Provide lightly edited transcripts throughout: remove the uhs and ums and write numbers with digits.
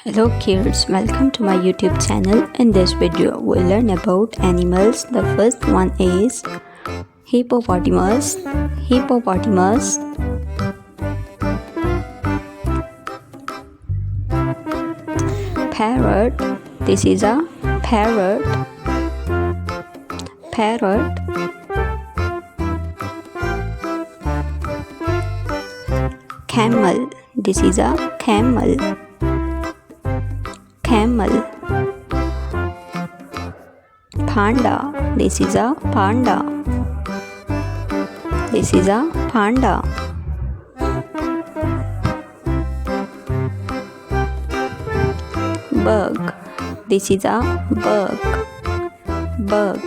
Hello kids, welcome to my YouTube channel. In this video, we'll learn about animals. The first one is hippopotamus. Hippopotamus. Parrot. This is a parrot. Parrot. Camel. This is a camel. Camel. Panda. This is a panda. This is a panda. Bug. This is a bug. Bug.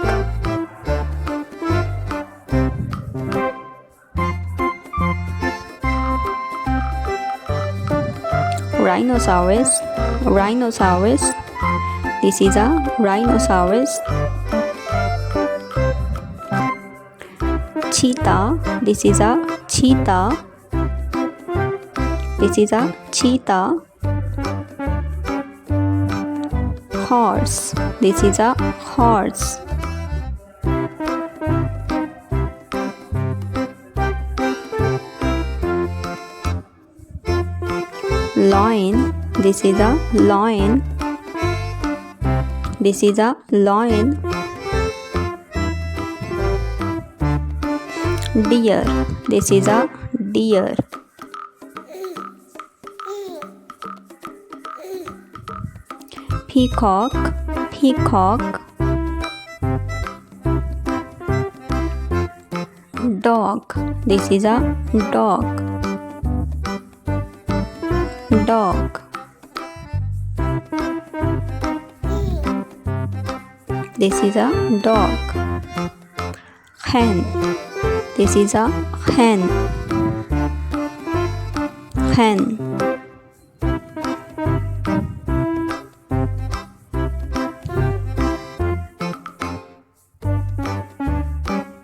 Rhinoceros. Rhinoceros. This is a rhinoceros. Cheetah. This is a cheetah. This is a cheetah. Horse. This is a horse. Lion. This is a lion. This is a lion. Deer. This is a deer. Peacock. Peacock. Dog. This is a dog. Dog. This is a dog. Hen. This is a hen. Hen.